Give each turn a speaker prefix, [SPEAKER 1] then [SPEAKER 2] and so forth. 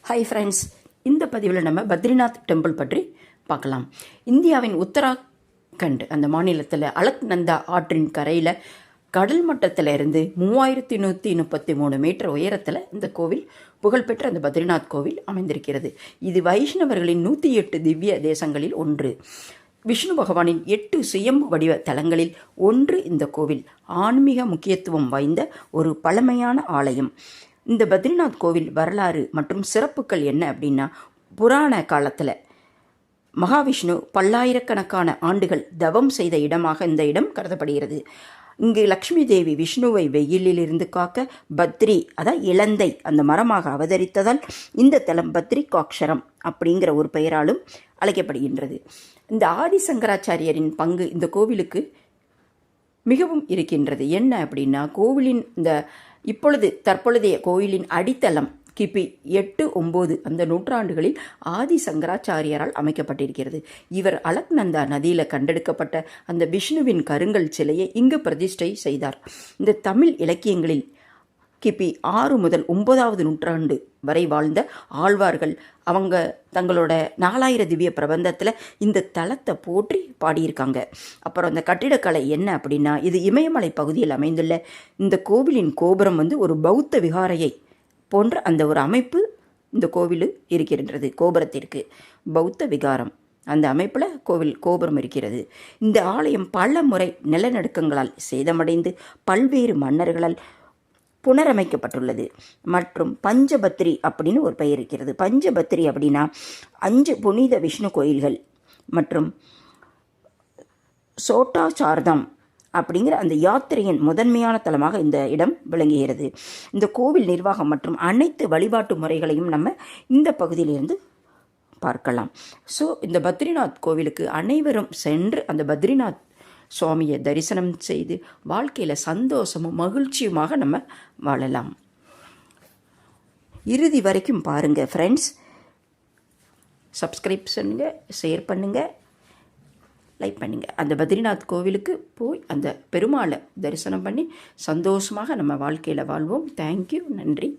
[SPEAKER 1] Hi friends, இந்த பதிவில் நம்ம பத்ரிநாத் டெம்பிள் பற்றி பார்க்கலாம். இந்தியாவின் உத்தராகண்ட் அந்த மாநிலத்தில் அலக்நந்தா ஆற்றின் கரையில் கடல் மட்டத்தில் இருந்து 3133 மீட்டர் உயரத்தில் இந்த கோவில் புகழ்பெற்ற அந்த பத்ரிநாத் கோவில் அமைந்திருக்கிறது. இது வைஷ்ணவர்களின் 108 திவ்ய தேசங்களில் ஒன்று. விஷ்ணு பகவானின் 8 சுயம்பு வடிவ தலங்களில் ஒன்று இந்த கோவில். ஆன்மீக முக்கியத்துவம் வாய்ந்த ஒரு பழமையான ஆலயம். இந்த பத்ரிநாத் கோவில் வரலாறு மற்றும் சிறப்புகள் என்ன அப்படின்னா, புராண காலத்தில் மகாவிஷ்ணு பல்லாயிரக்கணக்கான ஆண்டுகள் தவம் செய்த இடமாக இந்த இடம் கருதப்படுகிறது. இங்கு லக்ஷ்மி தேவி விஷ்ணுவை வெயிலிலிருந்து காக்க பத்ரி, அதான் இலந்தை, அந்த மரமாக அவதரித்ததால் இந்த தலம் பத்ரி காக்ஷரம் அப்படிங்கிற ஒரு பெயராலும் அழைக்கப்படுகின்றது. இந்த ஆதிசங்கராச்சாரியரின் பங்கு இந்த கோவிலுக்கு மிகவும் இருக்கின்றது. என்ன அப்படின்னா, கோவிலின் தற்பொழுதைய கோயிலின் அடித்தளம் கிபி 8-9 அந்த நூற்றாண்டுகளில் ஆதிசங்கராச்சாரியரால் அமைக்கப்பட்டிருக்கிறது. இவர் அலக்நந்தா நதியில் கண்டெடுக்கப்பட்ட அந்த விஷ்ணுவின் கருங்கல் சிலையை இங்கு பிரதிஷ்டை செய்தார். இந்த தமிழ் இலக்கியங்களில் கிபி 6 முதல் 9வது நூற்றாண்டு வரை வாழ்ந்த ஆழ்வார்கள் அவங்க தங்களோட 4000 திவ்ய பிரபந்தத்தில் இந்த தலத்தை போற்றி பாடியிருக்காங்க. அப்புறம் அந்த கட்டிடக்கலை என்ன அப்படின்னா, இது இமயமலை பகுதியில் அமைந்துள்ள இந்த கோவிலின் கோபுரம் ஒரு பௌத்த விகாரையை போன்ற அந்த ஒரு அமைப்பு இந்த கோவில் இருக்கின்றது. கோபுரத்திற்கு பௌத்த விகாரம் அந்த அமைப்பில் கோபுரம் இருக்கிறது. இந்த ஆலயம் பல முறை நிலநடுக்கங்களால் சேதமடைந்து பல்வேறு மன்னர்களால் புனரமைக்கப்பட்டுள்ளது. மற்றும் பஞ்சபத்ரி அப்படின்னு ஒரு பெயர் இருக்கிறது. பஞ்சபத்ரி அப்படின்னா 5 புனித விஷ்ணு கோயில்கள் மற்றும் சோட்டாச்சார்தம் அப்படிங்கிற அந்த யாத்திரையின் முதன்மையான தலமாக இந்த இடம் விளங்குகிறது. இந்த கோவில் நிர்வாகம் மற்றும் அனைத்து வழிபாட்டு முறைகளையும் நம்ம இந்த பகுதியிலிருந்து பார்க்கலாம். ஸோ இந்த பத்ரிநாத் கோவிலுக்கு அனைவரும் சென்று அந்த பத்ரிநாத் சுவாமியை தரிசனம் செய்து வாழ்க்கையில் சந்தோஷமும் மகிழ்ச்சியுமாக நம்ம வாழலாம். இறுதி வரைக்கும் பாருங்கள் ஃப்ரெண்ட்ஸ். சப்ஸ்கிரைப் பண்ணுங்கள், ஷேர் பண்ணுங்கள், லைக் பண்ணுங்கள். அந்த பத்ரிநாத் கோவிலுக்கு போய் அந்த பெருமாளை தரிசனம் பண்ணி சந்தோஷமாக நம்ம வாழ்க்கையில் வாழ்வோம். தேங்க்யூ, நன்றி.